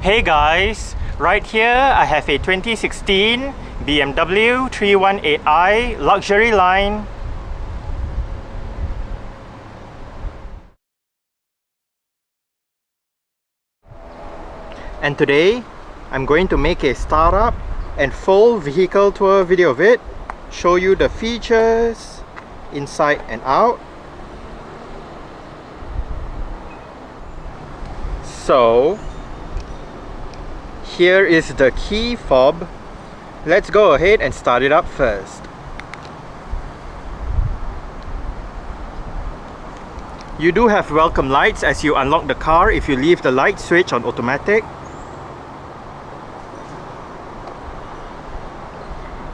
Hey guys, right here I have a 2016 BMW 318i luxury line. And today I'm going to make a startup and full vehicle tour video of it, show you the features inside and out. So here is the key fob. Let's go ahead and start it up first. You do have welcome lights as you unlock the car if you leave the light switch on automatic.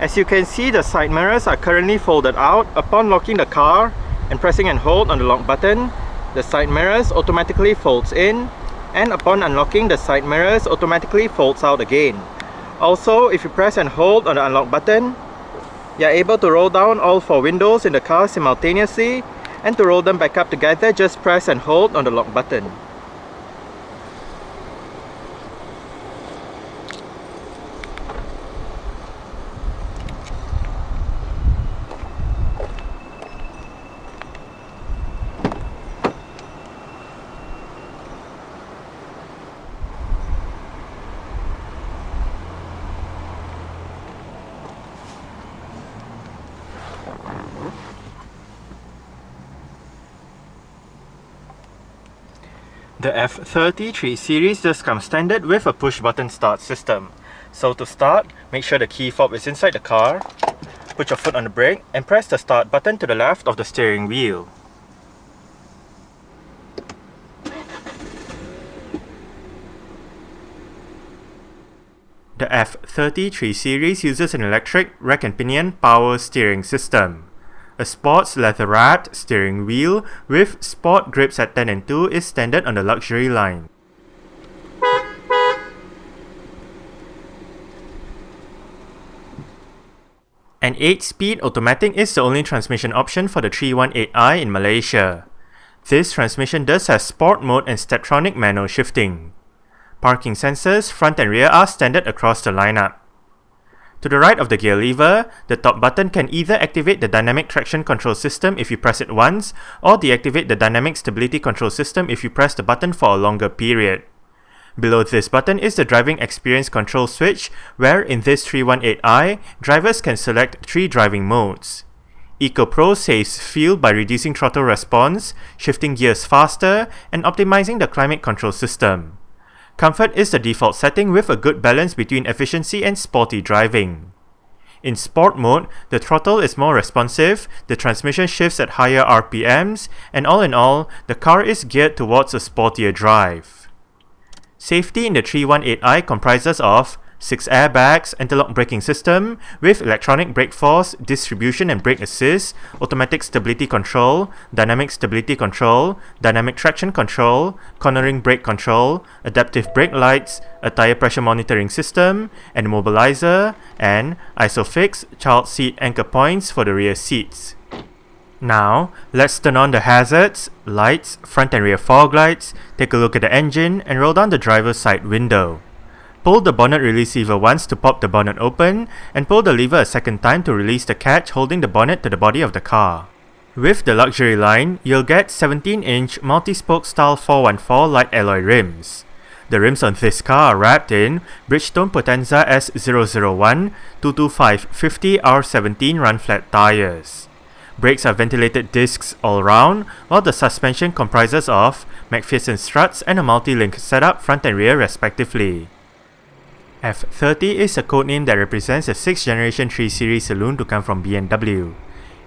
As you can see, the side mirrors are currently folded out. Upon locking the car and pressing and hold on the lock button, the side mirrors automatically folds in, and upon unlocking, the side mirrors automatically folds out again. Also, if you press and hold on the unlock button, you are able to roll down all four windows in the car simultaneously, and to roll them back up together, just press and hold on the lock button. The F33 series does come standard with a push button start system. So to start, make sure the key fob is inside the car, put your foot on the brake and press the start button to the left of the steering wheel. The F33 series uses an electric rack and pinion power steering system. A sports leather-wrapped steering wheel with sport grips at 10 and 2 is standard on the luxury line. An 8-speed automatic is the only transmission option for the 318i in Malaysia. This transmission does have sport mode and Steptronic manual shifting. Parking sensors, front and rear, are standard across the lineup. To the right of the gear lever, the top button can either activate the dynamic traction control system if you press it once, or deactivate the dynamic stability control system if you press the button for a longer period. Below this button is the driving experience control switch, where in this 318i, drivers can select 3 driving modes. Eco Pro saves fuel by reducing throttle response, shifting gears faster, and optimizing the climate control system. Comfort is the default setting with a good balance between efficiency and sporty driving. In Sport mode, the throttle is more responsive, the transmission shifts at higher RPMs, and all in all, the car is geared towards a sportier drive. Safety in the 318i comprises of 6 airbags, anti-lock braking system with electronic brake force, distribution and brake assist, automatic stability control, dynamic stability control, dynamic traction control, cornering brake control, adaptive brake lights, a tire pressure monitoring system, an immobilizer, and ISOFIX child seat anchor points for the rear seats. Now, let's turn on the hazards, lights, front and rear fog lights, take a look at the engine, and roll down the driver's side window. Pull the bonnet release lever once to pop the bonnet open, and pull the lever a second time to release the catch holding the bonnet to the body of the car. With the luxury line, you'll get 17-inch multi-spoke style 414 light alloy rims. The rims on this car are wrapped in Bridgestone Potenza S001 225/50 R17 run flat tires. Brakes are ventilated discs all round, while the suspension comprises of McPherson struts and a multi-link setup front and rear respectively. F30 is a codename that represents the 6th generation 3 Series saloon to come from BMW.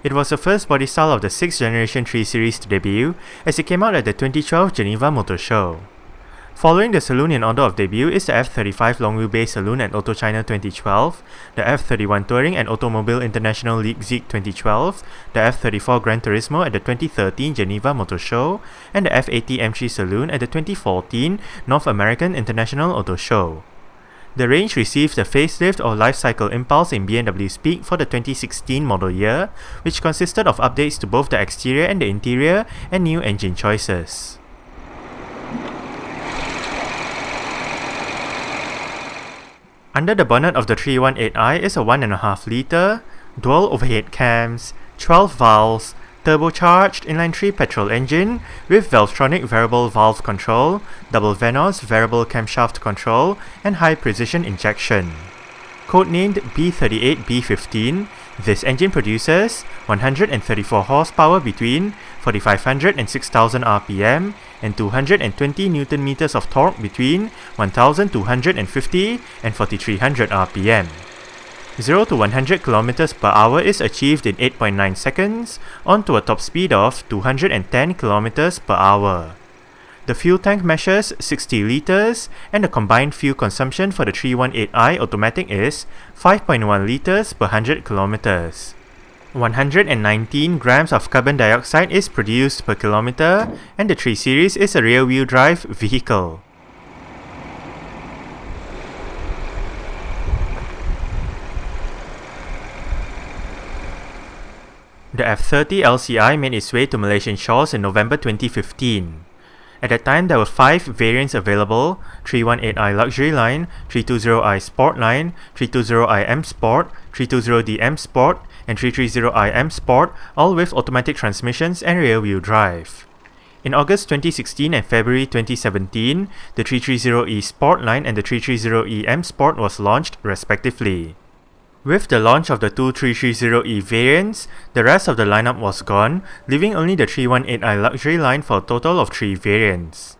It was the first body style of the 6th generation 3 Series to debut, as it came out at the 2012 Geneva Motor Show. Following the saloon in order of debut is the F35 Long Wheelbase Saloon at Auto China 2012, the F31 Touring and Automobile International Leipzig 2012, the F34 Gran Turismo at the 2013 Geneva Motor Show, and the F80 M3 Saloon at the 2014 North American International Auto Show. The range received a facelift or lifecycle impulse in BMW speak for the 2016 model year, which consisted of updates to both the exterior and the interior and new engine choices. Under the bonnet of the 318i is a 1.5 litre, dual overhead cams, 12 valves, turbocharged inline-3 petrol engine with Valvetronic variable valve control, double Venos variable camshaft control, and high-precision injection. Codenamed B38B15, this engine produces 134 horsepower between 4500 and 6000 rpm and 220 Nm of torque between 1250 and 4300 rpm. 0 to 100 km per hour is achieved in 8.9 seconds onto a top speed of 210 km per hour. The fuel tank measures 60 litres and the combined fuel consumption for the 318i automatic is 5.1 litres per 100 km. 119 grams of carbon dioxide is produced per kilometer, and the 3 Series is a rear-wheel drive vehicle. The F30 LCI made its way to Malaysian shores in November 2015. At that time, there were 5 variants available: 318i Luxury Line, 320i Sport Line, 320i M Sport, 320d M Sport, and 330i M Sport, all with automatic transmissions and rear-wheel drive. In August 2016 and February 2017, the 330e Sport Line and the 330e M Sport was launched respectively. With the launch of the two 330e variants, the rest of the lineup was gone, leaving only the 318i Luxury Line for a total of 3 variants.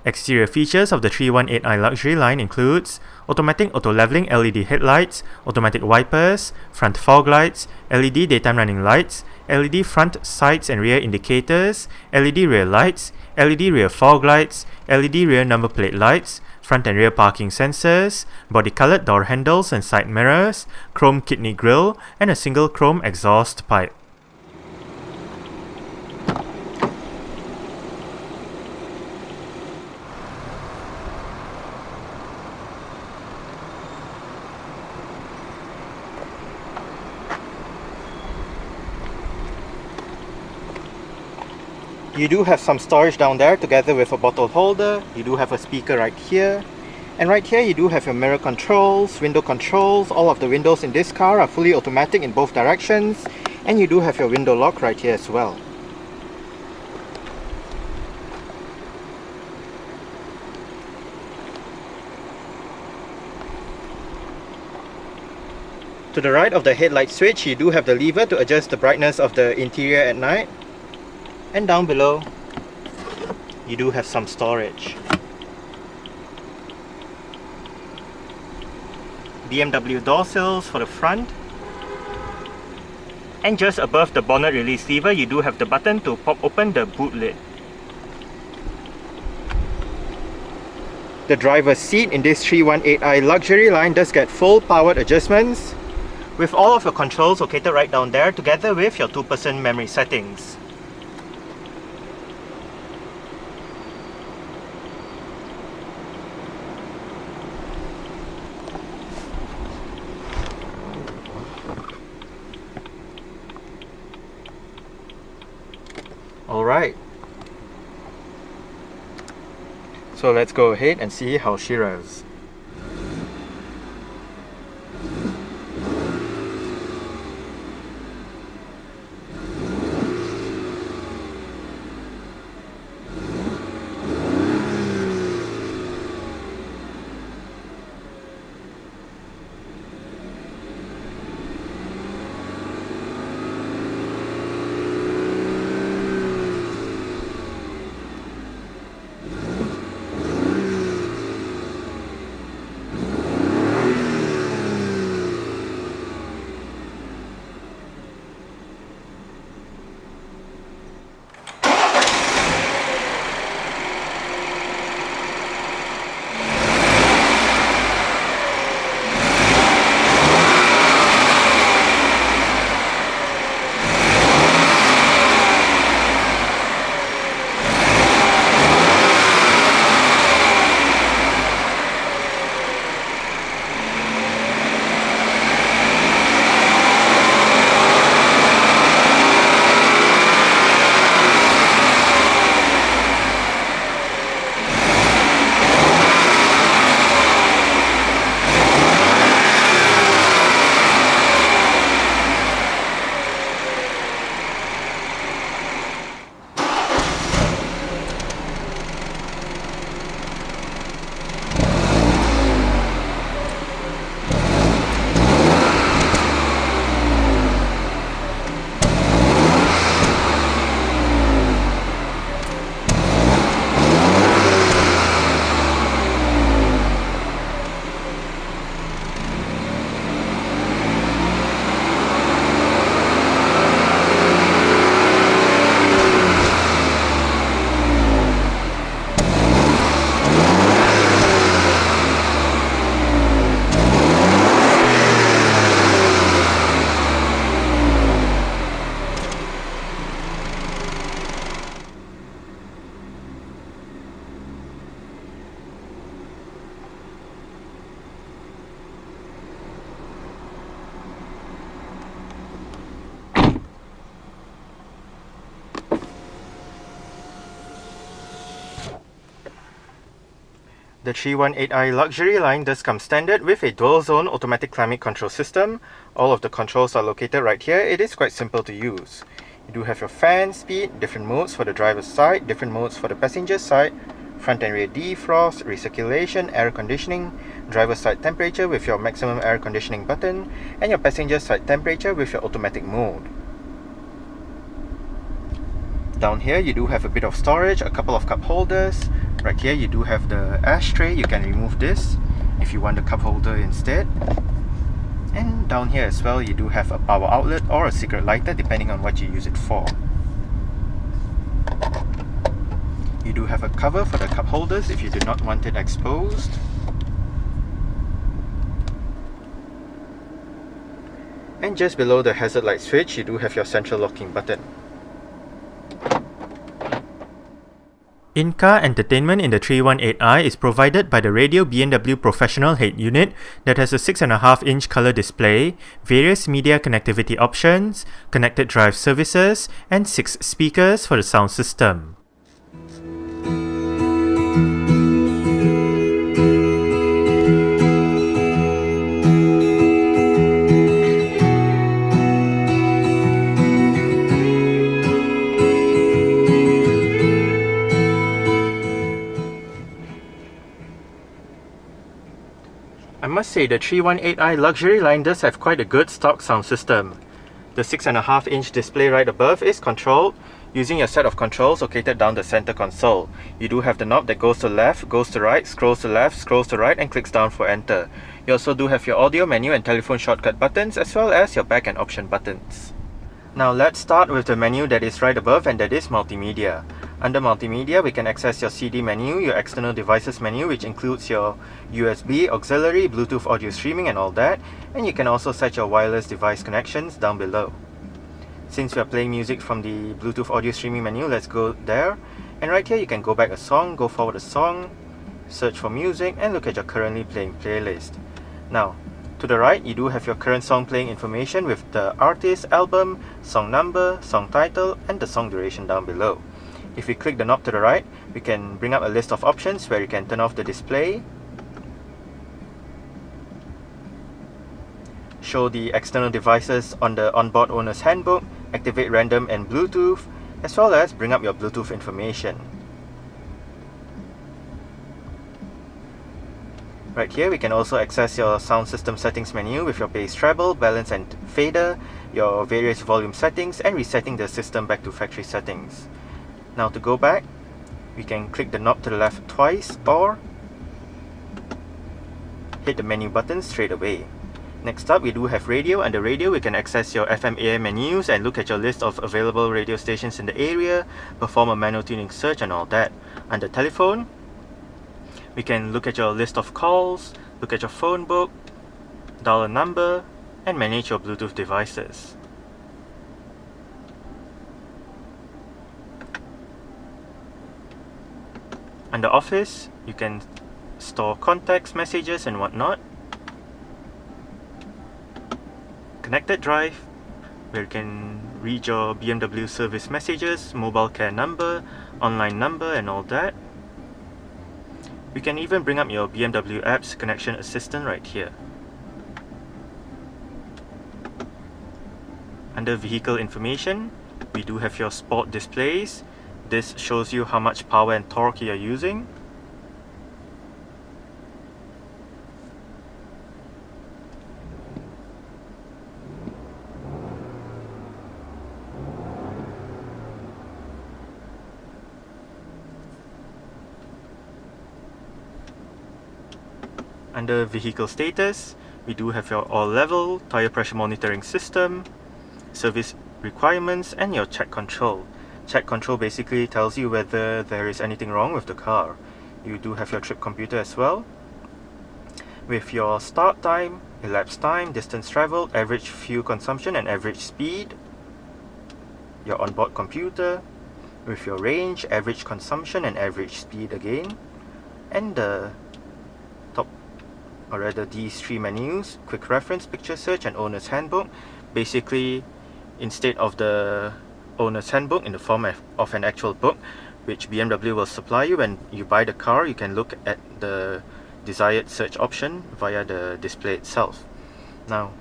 Exterior features of the 318i Luxury Line includes automatic auto-leveling LED headlights, automatic wipers, front fog lights, LED daytime running lights, LED front sides and rear indicators, LED rear lights, LED rear fog lights, LED rear number plate lights, front and rear parking sensors, body-colored door handles and side mirrors, chrome kidney grille, and a single chrome exhaust pipe. You do have some storage down there together with a bottle holder. You do have a speaker right here. And right here you do have your mirror controls, window controls. All of the windows in this car are fully automatic in both directions. And you do have your window lock right here as well. To the right of the headlight switch, you do have the lever to adjust the brightness of the interior at night. And down below, you do have some storage. BMW door sills for the front. And just above the bonnet release lever, you do have the button to pop open the boot lid. The driver's seat in this 318i Luxury Line does get full powered adjustments, with all of your controls located right down there together with your 2% memory settings. Alright, so let's go ahead and see how she revs. The 318i luxury line does come standard with a dual zone automatic climate control system. All of the controls are located right here. It is quite simple to use. You do have your fan speed, different modes for the driver's side, different modes for the passenger side, front and rear defrost, recirculation, air conditioning, driver's side temperature with your maximum air conditioning button, and your passenger side temperature with your automatic mode. Down here you do have a bit of storage, a couple of cup holders. Right here you do have the ashtray. You can remove this if you want the cup holder instead. And down here as well you do have a power outlet or a cigarette lighter depending on what you use it for. You do have a cover for the cup holders if you do not want it exposed. And just below the hazard light switch you do have your central locking button. In-car entertainment in the 318i is provided by the Radio BMW Professional Head Unit that has a 6.5-inch color display, various media connectivity options, connected drive services, and 6 speakers for the sound system. I must say the 318i luxury line does have quite a good stock sound system. The 6.5-inch display right above is controlled using a set of controls located down the center console. You do have the knob that goes to left, goes to right, scrolls to left, scrolls to right, and clicks down for enter. You also do have your audio menu and telephone shortcut buttons as well as your back and option buttons. Now let's start with the menu that is right above, and that is multimedia. Under multimedia, we can access your CD menu, your external devices menu, which includes your USB, auxiliary, Bluetooth audio streaming and all that, and you can also set your wireless device connections down below. Since we are playing music from the Bluetooth audio streaming menu, let's go there, and right here you can go back a song, go forward a song, search for music, and look at your currently playing playlist. Now, to the right, you do have your current song playing information with the artist, album, song number, song title, and the song duration down below. If we click the knob to the right, we can bring up a list of options where you can turn off the display, show the external devices on the onboard owner's handbook, activate random and Bluetooth, as well as bring up your Bluetooth information. Right here we can also access your sound system settings menu with your bass treble, balance and fader, your various volume settings, and resetting the system back to factory settings. Now to go back, we can click the knob to the left twice or hit the menu button straight away. Next up, we do have radio. Under radio, we can access your FM AM menus and look at your list of available radio stations in the area, perform a manual tuning search and all that. Under telephone, we can look at your list of calls, look at your phone book, dial a number, and manage your Bluetooth devices. Under Office, you can store contacts, messages, and whatnot. Connected Drive, where you can read your BMW service messages, mobile care number, online number, and all that. We can even bring up your BMW apps connection assistant right here. Under Vehicle Information, we do have your sport displays. This shows you how much power and torque you are using. Under Vehicle Status, we do have your all level, tire pressure monitoring system, service requirements, and your check control. Check control basically tells you whether there is anything wrong with the car. You do have your trip computer as well, with your start time, elapsed time, distance traveled, average fuel consumption and average speed. Your onboard computer, with your range, average consumption and average speed again. And the top, or rather these three menus, quick reference, picture search and owner's handbook. Basically, instead of the owner's handbook in the form of an actual book, which BMW will supply you when you buy the car. You can look at the desired search option via the display itself. Now,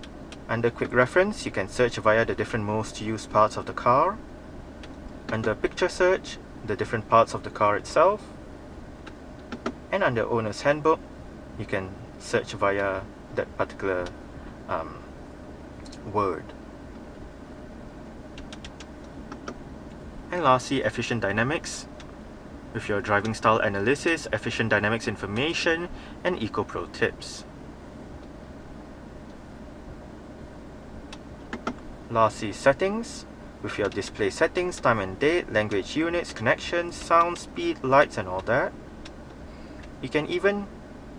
under quick reference, you can search via the different most used parts of the car. Under picture search, the different parts of the car itself. And under owner's handbook, you can search via that particular word. And lastly, efficient dynamics with your driving style analysis, efficient dynamics information, and eco-pro tips. Lastly, settings with your display settings, time and date, language units, connections, sound, speed, lights, and all that. You can even,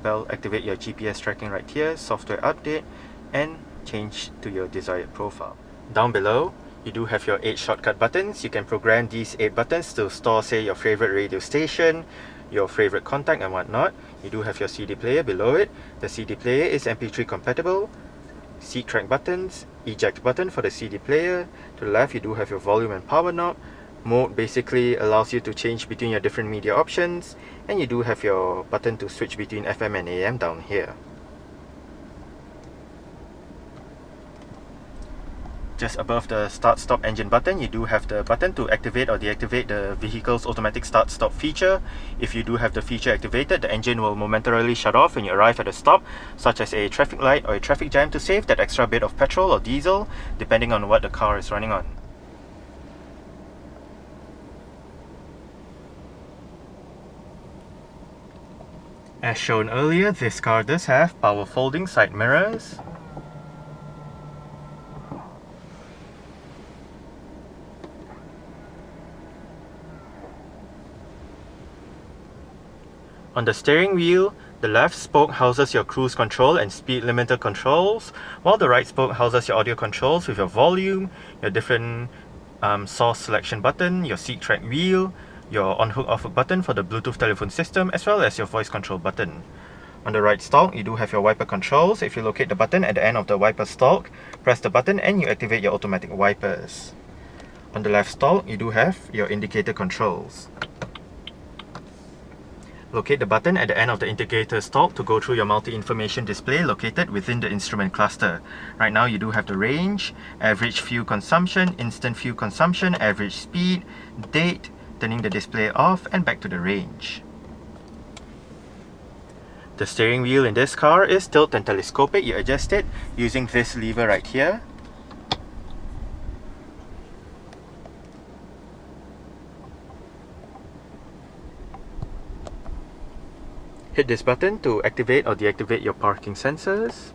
well, activate your GPS tracking right here, software update, and change to your desired profile. Down below, you do have your 8 shortcut buttons. You can program these 8 buttons to store, say, your favorite radio station, your favorite contact, and whatnot. You do have your CD player below it. The CD player is MP3 compatible. Seat track buttons, eject button for the CD player. To the left, you do have your volume and power knob. Mode basically allows you to change between your different media options, and you do have your button to switch between FM and AM down here. Just above the start stop engine button, you do have the button to activate or deactivate the vehicle's automatic start stop feature. If you do have the feature activated, the engine will momentarily shut off when you arrive at a stop, such as a traffic light or a traffic jam, to save that extra bit of petrol or diesel, depending on what the car is running on. As shown earlier, this car does have power folding side mirrors. On the steering wheel, the left spoke houses your cruise control and speed limiter controls, while the right spoke houses your audio controls with your volume, your different source selection button, your seat track wheel, your on-hook off-hook button for the Bluetooth telephone system, as well as your voice control button. On the right stalk, you do have your wiper controls. If you locate the button at the end of the wiper stalk, press the button and you activate your automatic wipers. On the left stalk, you do have your indicator controls. Locate the button at the end of the indicator stalk to go through your multi-information display located within the instrument cluster. Right now you do have the range, average fuel consumption, instant fuel consumption, average speed, date, turning the display off, and back to the range. The steering wheel in this car is tilt and telescopic. You adjust it using this lever right here. Hit this button to activate or deactivate your parking sensors.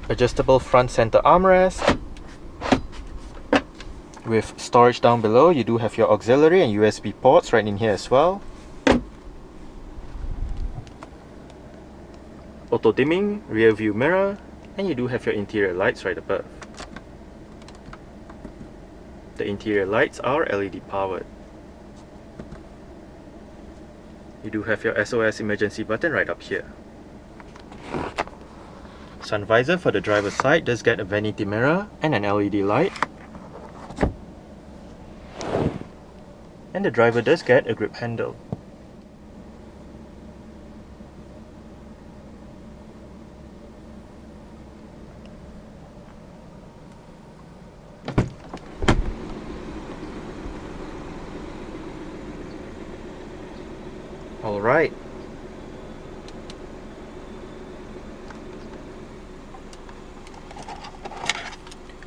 Adjustable front center armrest. With storage down below, you do have your auxiliary and USB ports right in here as well. Auto dimming, rear view mirror, and you do have your interior lights right above. The interior lights are LED powered. You do have your SOS emergency button right up here. Sun visor for the driver's side does get a vanity mirror and an LED light. And the driver does get a grip handle. Alright.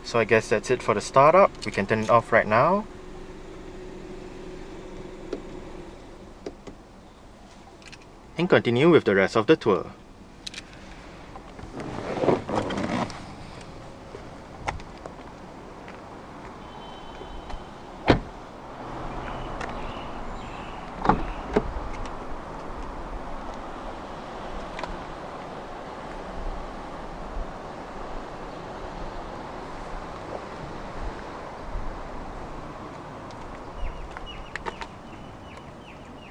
So I guess that's it for the startup. We can turn it off right now. And continue with the rest of the tour.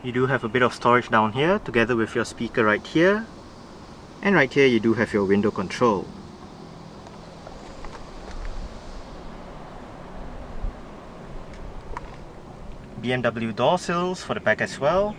You do have a bit of storage down here together with your speaker right here, and right here you do have your window control. BMW door sills for the back as well.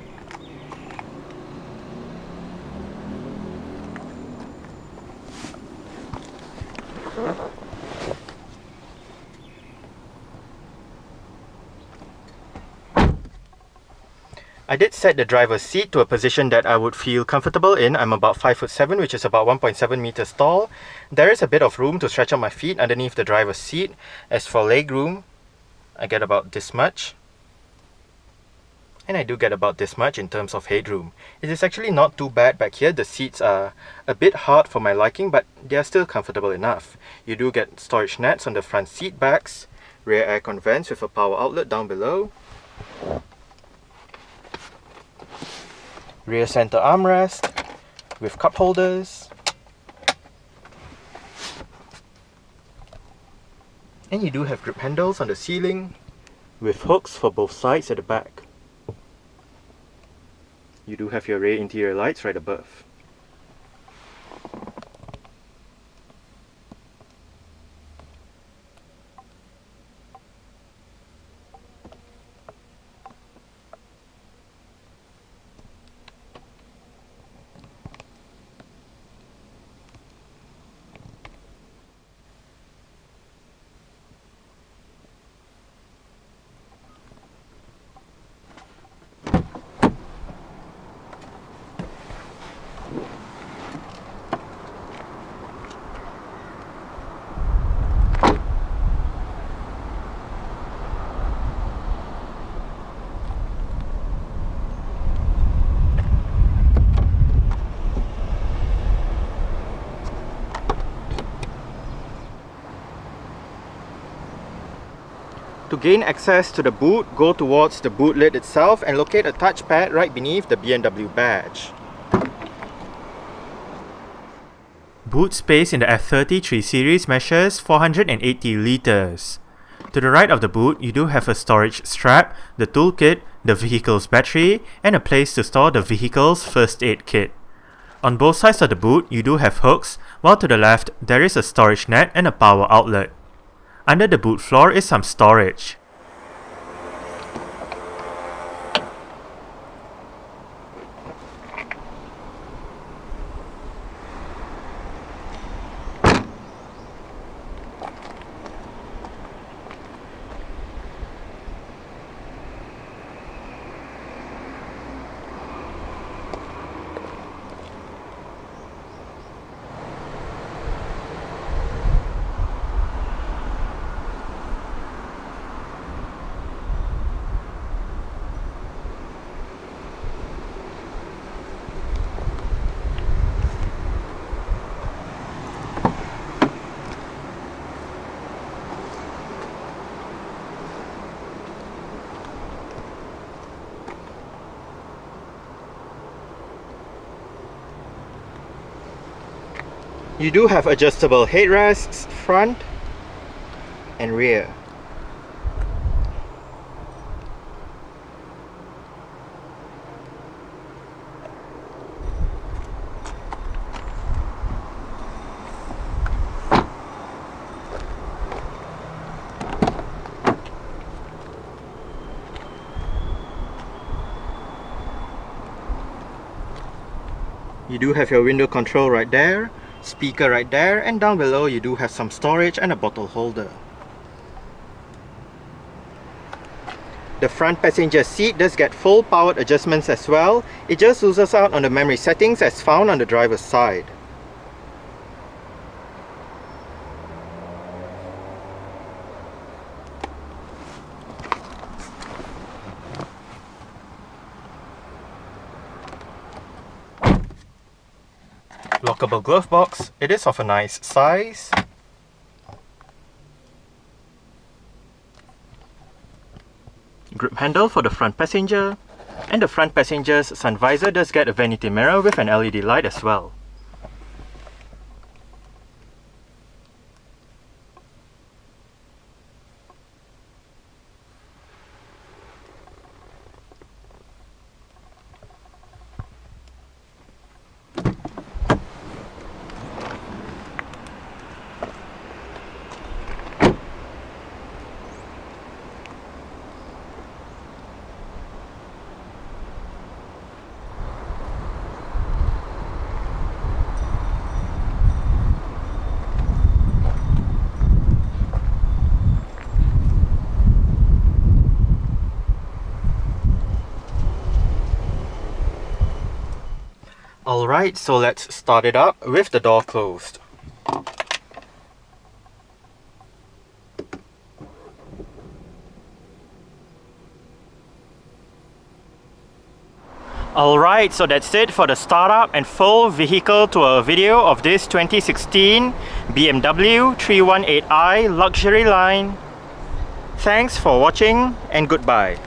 I did set the driver's seat to a position that I would feel comfortable in. I'm about 5'7", which is about 1.7 meters tall. There is a bit of room to stretch out my feet underneath the driver's seat. As for leg room, I get about this much. And I do get about this much in terms of headroom. It is actually not too bad back here. The seats are a bit hard for my liking, but they are still comfortable enough. You do get storage nets on the front seat backs, rear aircon vents with a power outlet down below, rear center armrest with cup holders, and you do have grip handles on the ceiling with hooks for both sides at the back. You do have your rear interior lights right above. To gain access to the boot, go towards the boot lid itself and locate a touchpad right beneath the BMW badge. Boot space in the F30 Series measures 480 litres. To the right of the boot, you do have a storage strap, the toolkit, the vehicle's battery, and a place to store the vehicle's first aid kit. On both sides of the boot, you do have hooks, while to the left, there is a storage net and a power outlet. Under the boot floor is some storage. You do have adjustable headrests, front and rear. You do have your window control right there, speaker right there, and down below you do have some storage and a bottle holder. The front passenger seat does get full powered adjustments as well. It just loses out on the memory settings as found on the driver's side. Lockable glove box. It is of a nice size. Grip handle for the front passenger. And the front passenger's sun visor does get a vanity mirror with an LED light as well. Alright, so let's start it up with the door closed. Alright, so that's it for the startup and full vehicle tour video of this 2016 BMW 318i luxury line. Thanks for watching and goodbye.